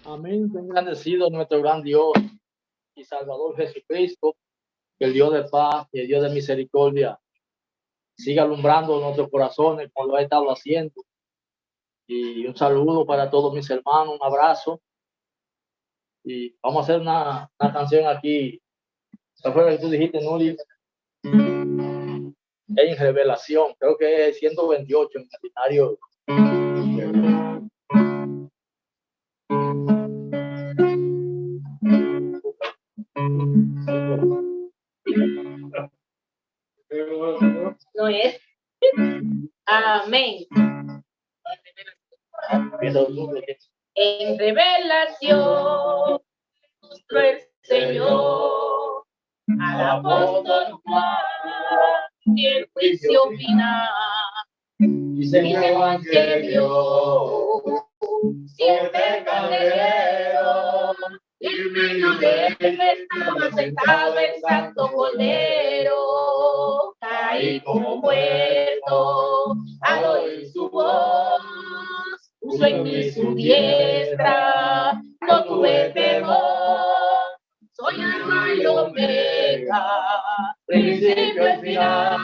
Amén. Bendecido nuestro gran Dios y Salvador Jesucristo, que el Dios de paz y el Dios de misericordia siga alumbrando nuestros corazones como lo ha estado haciendo. Y un saludo para todos mis hermanos, un abrazo. Y vamos a hacer una canción aquí. ¿Esa fue la que tú dijiste, Nuri? En Revelación, creo que es 128 en el binario. No es. Amén. En revelación, el Señor al apóstol Juan y el juicio final. Dice el Evangelio, siete candeleros, y en medio de él estaba sentado el Santo Cordero. Caí como muerto al oír su voz, puso en mí su diestra, no tuve temor. Soy Alfa y Omega, principio y final.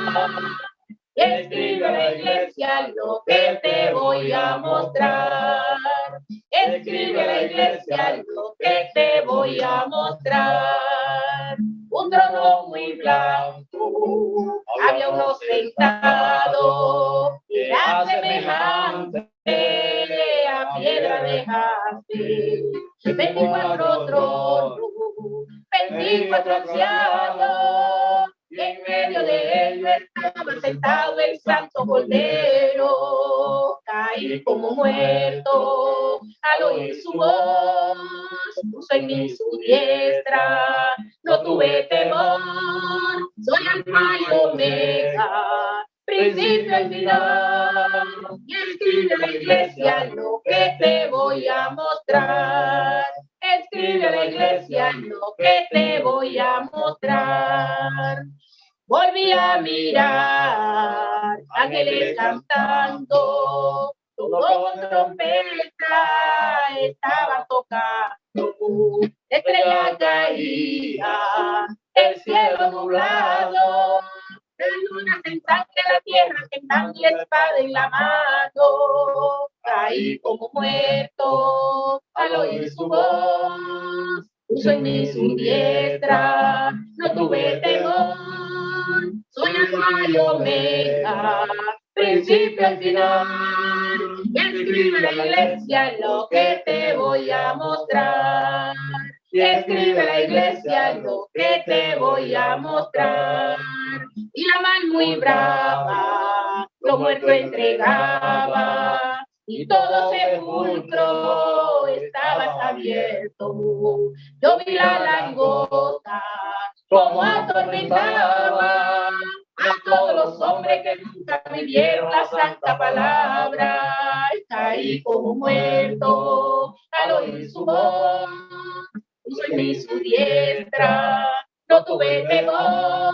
Escribe a la iglesia lo que te voy a mostrar. Escribe a la iglesia lo que te voy a mostrar. Un trono muy blanco, había uno sentado, era semejante a piedra de jaspe. 24 tronos, 24 ancianos, y en medio de ellos estaba sentado el Santo Cordero. Caí como muerto al oír su voz, puso en mí su diestra, no tuve temor. Soy Alfa y Omega, principio y final. Y escribe a la iglesia lo que te voy a mostrar. Escribe a la iglesia lo que te voy a mostrar. Volví a mirar, ángeles cantando, todo con trompeta estaba tocando, estrella caía, el cielo nublado, la luna en sangre, la tierra quemando la espada en la mano, caí como muerto al oír su voz, puso en mí su diestra, no tuve temor, soy alfa y omega, principio y final, y escribe a la iglesia lo que te voy a mostrar. Y escribe a la iglesia lo que te voy a mostrar. Y la mano muy brava, lo muerto entregaba, y todo sepulcro estaba abierto. Yo vi la langosta como atormentaba a todos los hombres que nunca vivieron la santa palabra. Y caí como muerto al oír su voz. Puso en mí su diestra, no tuve temor.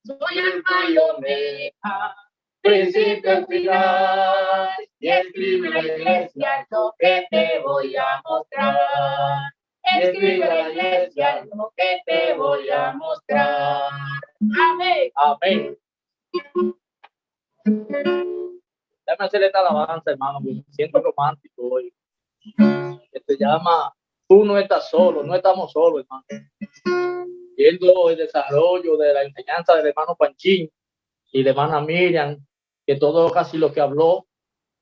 Soy alfa y omega, principio y final. Y escribe a la iglesia lo que te voy a mostrar. Escribe a la iglesia lo que te voy a mostrar. Amén. Amén. Déjame hacer esta alabanza, hermano, me siento romántico hoy. Que se llama Tú no estás solo, no estamos solos, hermano. Viendo el desarrollo de la enseñanza del hermano Panchín y de hermana Miriam, que todo casi lo que habló,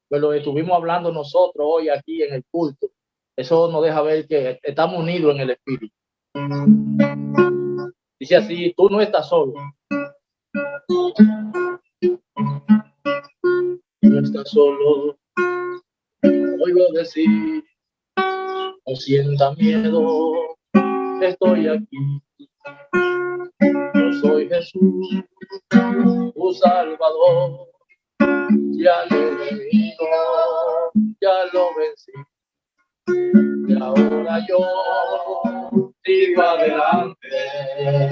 pues lo estuvimos hablando nosotros hoy aquí en el culto. Eso nos deja ver que estamos unidos en el espíritu. Dice así, tú no estás solo. No estás solo. Oigo decir, no sienta miedo, estoy aquí. Yo soy Jesús, tu Salvador. Ya lo he venido, ya lo vencí. Y ahora yo sigo adelante,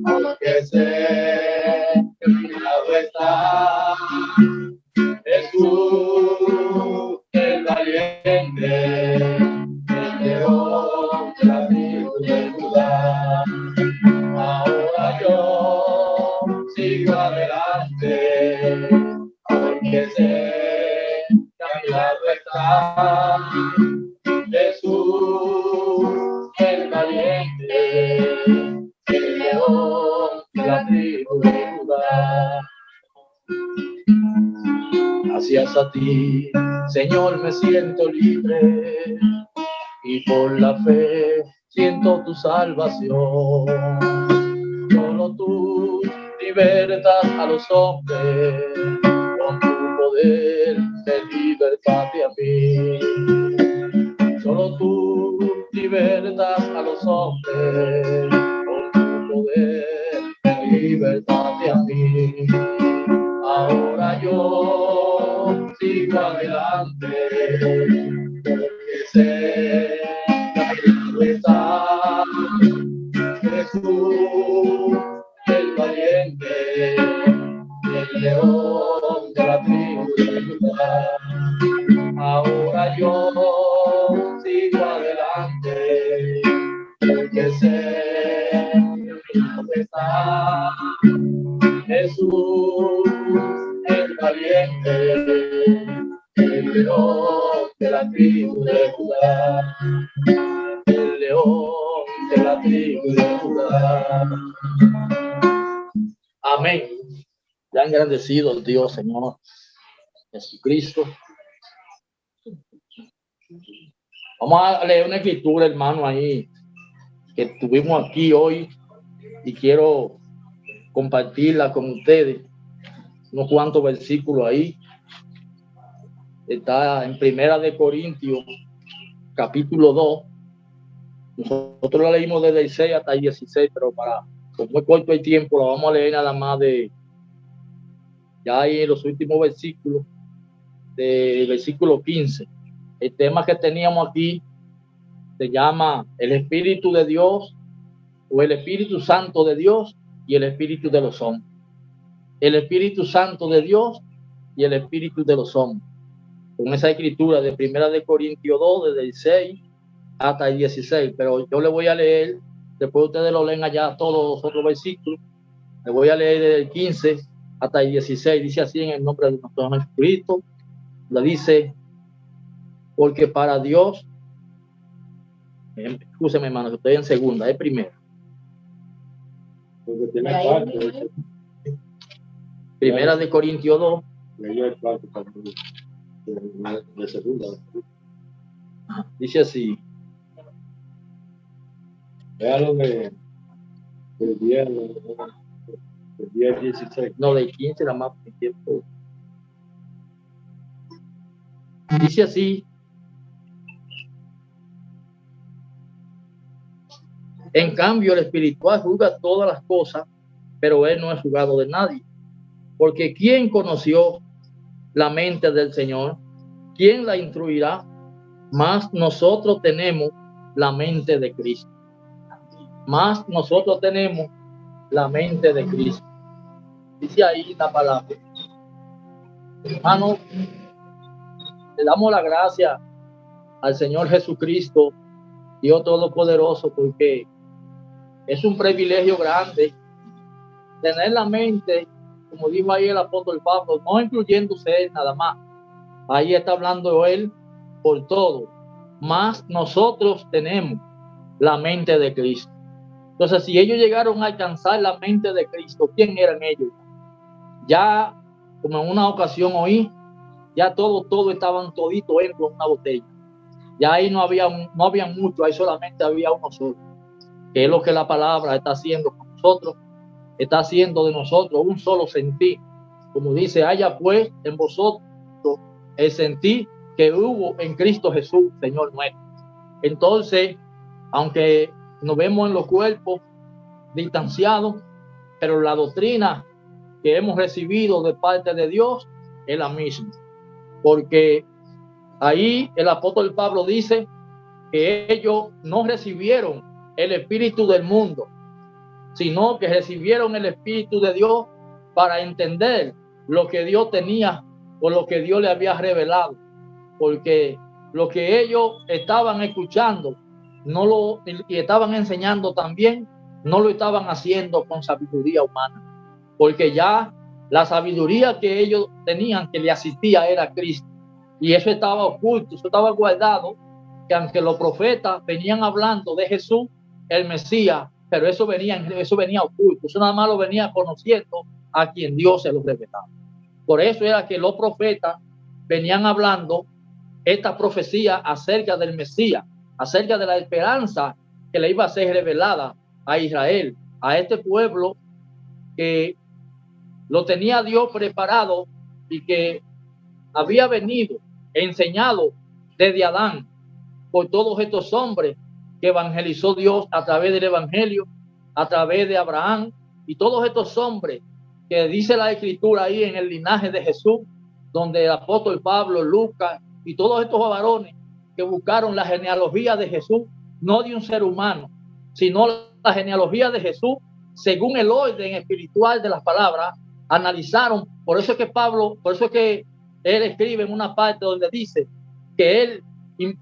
porque sé que mi lado está Jesús, el valiente, el león de la tribu de Judá. Ahora yo sigo adelante, porque sé que a mi lado está Jesús, el valiente, el león de la tribu de Judá. Gracias a ti, Señor, me siento libre y por la fe siento tu salvación. Solo tú libertas a los hombres con tu poder de libertad a mí. Solo tú libertas a los hombres con tu poder de libertad a mí. Ahora yo sigo adelante, porque sé que a mi lado está Jesús, el valiente, el león de la tribu de Judá. Ahora yo sigo adelante, porque sé que a mi lado está Jesús, el valiente, el león de la tribu de Judá, el león de la tribu de Judá. Amén. Ya engrandecido el Dios, Señor Jesucristo. Vamos a leer una escritura, hermano, ahí que tuvimos aquí hoy y quiero compartirla con ustedes. Unos cuantos versículos ahí. Está en Primera de Corintios, capítulo 2. Nosotros la leímos desde el 6 hasta el 16, pero como es corto el tiempo, la vamos a leer nada más ya ahí en los últimos se llama el Espíritu de Dios o el Espíritu Santo de Dios y el Espíritu de los hombres. El Espíritu Santo de Dios y el Espíritu de los hombres. Con esa escritura de 1 de Corintios 2, desde el 6 hasta el 16, pero yo le voy a leer, después ustedes lo leen allá todos los otros versículos, le voy a leer desde el 15 hasta el 16, dice así en el nombre de nuestro Señor Jesucristo, le dice, porque para Dios, escúcheme hermano, que estoy en segunda, es primera. Porque tiene parte. Primera de Corintios 2. De segunda. Dice así. Vean de 10, de 10, 16. No, de 15 era más tiempo. Dice así. En cambio, el espiritual juzga todas las cosas, pero él no es juzgado de nadie. Porque ¿quién conoció la mente del Señor? ¿Quién la instruirá? Mas nosotros tenemos la mente de Cristo. Mas nosotros tenemos la mente de Cristo. Dice ahí la palabra. Hermano, le damos la gracia al Señor Jesucristo, Dios Todopoderoso, porque es un privilegio grande tener la mente, como dijo ahí el apóstol Pablo, no incluyéndose él nada más. Ahí está hablando él por todo. Más nosotros tenemos la mente de Cristo. Entonces, si ellos llegaron a alcanzar la mente de Cristo, ¿quién eran ellos? Ya, como en una ocasión oí, ya todos estaban toditos en una botella. Ya ahí no había mucho, ahí solamente había uno solo. Que es lo que la palabra está haciendo con nosotros, está haciendo de nosotros un solo sentir. Como dice, haya pues en vosotros el sentir que hubo en Cristo Jesús, Señor nuestro. Entonces, aunque nos vemos en los cuerpos distanciados, pero la doctrina que hemos recibido de parte de Dios es la misma. Porque ahí el apóstol Pablo dice que ellos no recibieron el espíritu del mundo, sino que recibieron el espíritu de Dios para entender lo que Dios tenía o lo que Dios le había revelado, porque lo que ellos estaban escuchando y estaban enseñando también, no lo estaban haciendo con sabiduría humana, porque ya la sabiduría que ellos tenían, que le asistía, era Cristo, y eso estaba oculto, eso estaba guardado, que aunque los profetas venían hablando de Jesús, el Mesías, pero eso venía oculto, eso nada más lo venía conociendo a quien Dios se lo revelaba. Por eso era que los profetas venían hablando esta profecía acerca del Mesías, acerca de la esperanza que le iba a ser revelada a Israel, a este pueblo que lo tenía Dios preparado y que había venido enseñado desde Adán por todos estos hombres que evangelizó Dios a través del evangelio, a través de Abraham y todos estos hombres que dice la escritura ahí en el linaje de Jesús, donde el apóstol Pablo, Lucas y todos estos varones que buscaron la genealogía de Jesús, no de un ser humano, sino la genealogía de Jesús según el orden espiritual de las palabras, analizaron. Por eso es que él escribe en una parte donde dice que él,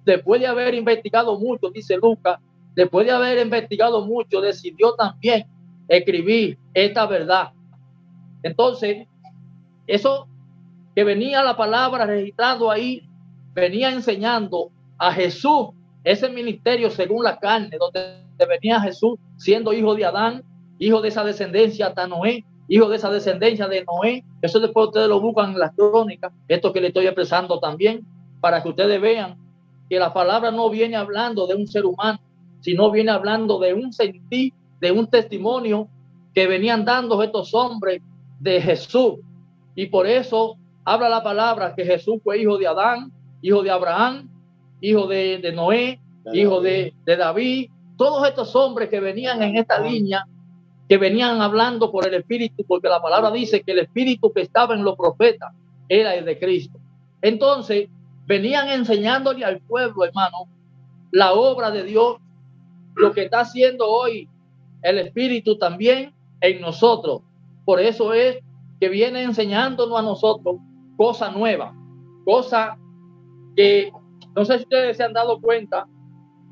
después de haber investigado mucho, dice Lucas, después de haber investigado mucho, decidió también escribir esta verdad. Entonces, eso que venía la palabra registrado ahí, venía enseñando a Jesús, ese ministerio según la carne, donde venía Jesús siendo hijo de Adán, hijo de esa descendencia hasta Noé, hijo de esa descendencia de Noé. Eso después ustedes lo buscan en las crónicas, esto que le estoy expresando también, para que ustedes vean que la palabra no viene hablando de un ser humano, sino viene hablando de un sentir, de un testimonio que venían dando estos hombres de Jesús. Y por eso habla la palabra que Jesús fue hijo de Adán, hijo de Abraham, hijo de Noé, hijo de David. Todos estos hombres que venían en esta línea, que venían hablando por el Espíritu, porque la palabra dice que el Espíritu que estaba en los profetas era el de Cristo. Entonces, venían enseñándole al pueblo, hermano, la obra de Dios, lo que está haciendo hoy el Espíritu también en nosotros. Por eso es que viene enseñándonos a nosotros cosas nuevas, cosas que no sé si ustedes se han dado cuenta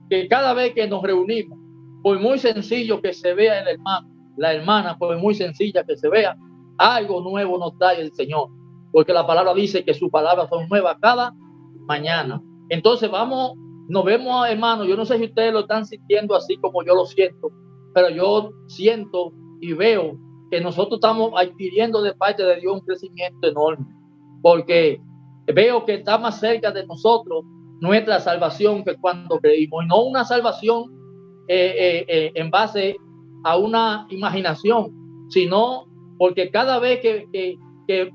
que cada vez que nos reunimos, por muy sencillo que se vea el hermano, la hermana, por muy sencilla que se vea, algo nuevo nos trae el Señor, porque la palabra dice que sus palabras son nuevas cada mañana. Entonces nos vemos, hermanos. Yo no sé si ustedes lo están sintiendo así como yo lo siento, pero yo siento y veo que nosotros estamos adquiriendo de parte de Dios un crecimiento enorme, porque veo que está más cerca de nosotros nuestra salvación que cuando creímos, y no una salvación en base a una imaginación, sino porque cada vez que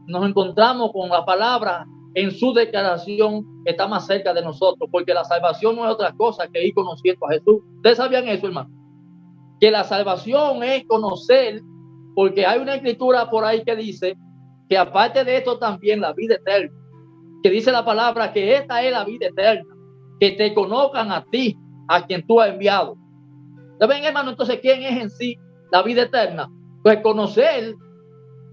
nos encontramos con la palabra en su declaración, está más cerca de nosotros, porque la salvación no es otra cosa que ir conociendo a Jesús. ¿Ustedes sabían eso, hermano? Que la salvación es conocer, porque hay una escritura por ahí que dice que aparte de esto también la vida eterna, que dice la palabra que esta es la vida eterna, que te conozcan a ti, a quien tú has enviado. ¿Saben, hermano? Entonces, ¿quién es en sí la vida eterna? Pues conocer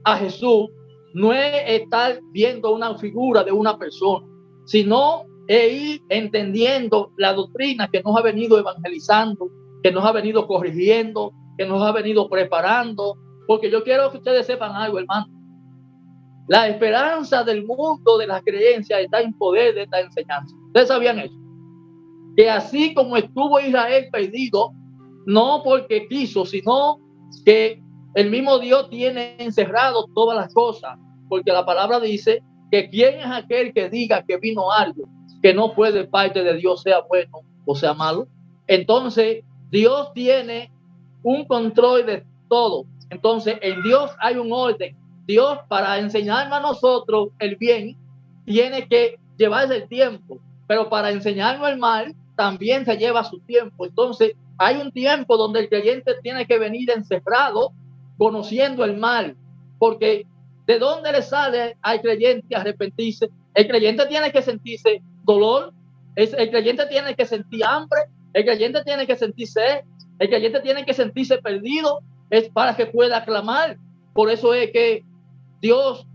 a Jesús no es estar viendo una figura de una persona, sino es ir entendiendo la doctrina que nos ha venido evangelizando, que nos ha venido corrigiendo, que nos ha venido preparando, porque yo quiero que ustedes sepan algo, hermano. La esperanza del mundo de las creencias está en poder de esta enseñanza. ¿Ustedes sabían eso? Que así como estuvo Israel perdido, no porque quiso, sino que el mismo Dios tiene encerrado todas las cosas, porque la palabra dice que quién es aquel que diga que vino algo que no fue de parte de Dios, sea bueno o sea malo. Entonces, Dios tiene un control de todo. Entonces, en Dios hay un orden. Dios, para enseñarnos a nosotros el bien, tiene que llevarse el tiempo, pero para enseñarnos el mal, también se lleva su tiempo. Entonces, hay un tiempo donde el creyente tiene que venir encerrado, conociendo el mal, porque ¿de dónde le sale al creyente arrepentirse? El creyente tiene que sentirse dolor, el creyente tiene que sentir hambre, el creyente tiene que sentir sed, el creyente tiene que sentirse perdido, es para que pueda clamar. Por eso es que Dios,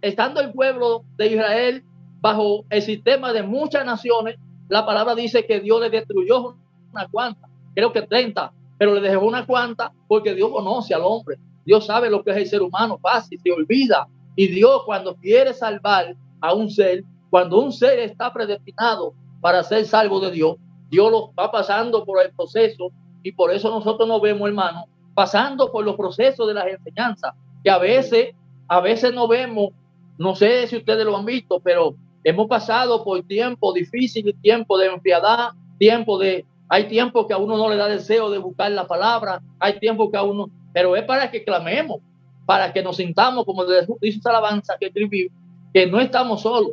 estando el pueblo de Israel bajo el sistema de muchas naciones, la palabra dice que Dios le destruyó una cuanta, creo que 30, pero le dejó una cuanta porque Dios conoce al hombre. Dios sabe lo que es el ser humano, fácil, se olvida. Y Dios, cuando quiere salvar a un ser, cuando un ser está predestinado para ser salvo de Dios, Dios lo va pasando por el proceso, y por eso nosotros nos vemos, hermanos, pasando por los procesos de las enseñanzas, que a veces no vemos. No sé si ustedes lo han visto, pero hemos pasado por tiempos difíciles, tiempo de enfriedad, hay tiempo que a uno no le da deseo de buscar la palabra, hay tiempo que a uno, pero es para que clamemos, para que nos sintamos, como dice esa alabanza que escribí, que no estamos solos.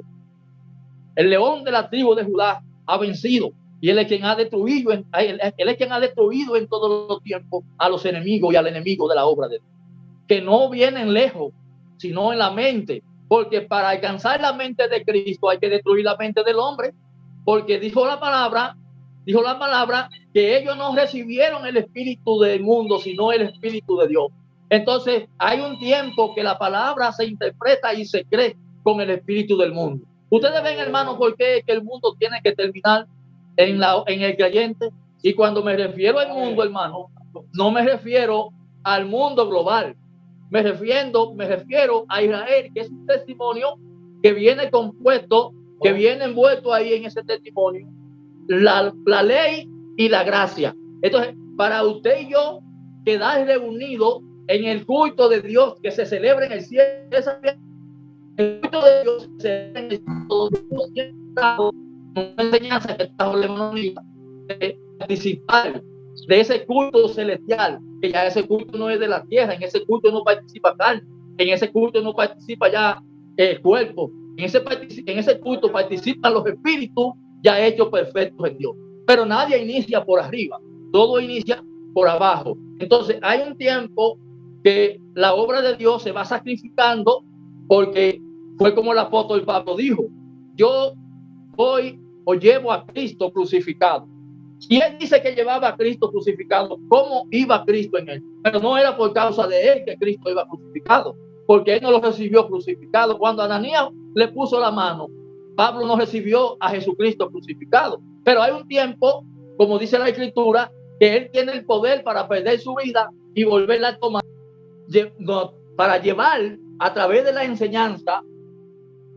El león de la tribu de Judá ha vencido, y él es quien ha destruido, él es quien ha destruido en todos los tiempos a los enemigos y al enemigo de la obra de Dios, que no vienen lejos, sino en la mente, porque para alcanzar la mente de Cristo hay que destruir la mente del hombre, porque dijo la palabra que ellos no recibieron el espíritu del mundo, sino el espíritu de Dios. Entonces hay un tiempo que la palabra se interpreta y se cree con el espíritu del mundo. Ustedes ven, hermano, por qué que el mundo tiene que terminar en el creyente. Y cuando me refiero al mundo, hermano, no me refiero al mundo global. Me refiero a Israel, que es un testimonio que viene compuesto, que viene envuelto ahí en ese testimonio, la ley y la gracia. Entonces, para usted y yo quedar reunidos en el culto de Dios que se celebra en el cielo, el culto de Dios se celebra en el cielo, una enseñanza que está de participar de ese culto celestial, que ya ese culto no es de la tierra, en ese culto no participa carne, en ese culto no participa ya el cuerpo, en ese culto participan los espíritus ya hechos perfectos en Dios. Pero nadie inicia por arriba, todo inicia por abajo. Entonces hay un tiempo que la obra de Dios se va sacrificando, porque fue como el apóstol Pablo dijo: yo voy o llevo a Cristo crucificado. Y él dice que llevaba a Cristo crucificado. ¿Cómo iba Cristo en él? Pero no era por causa de él que Cristo iba crucificado, porque él no lo recibió crucificado. Cuando Ananías le puso la mano, Pablo no recibió a Jesucristo crucificado. Pero hay un tiempo, como dice la Escritura, que él tiene el poder para perder su vida y volverla a tomar, para llevar a través de la enseñanza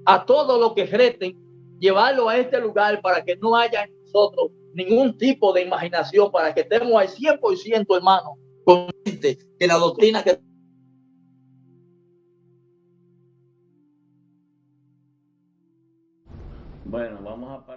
a todo lo que reten, llevarlo a este lugar para que no haya en nosotros ningún tipo de imaginación, para que estemos al 100%, hermano, consciente que la doctrina que bueno, vamos a parar.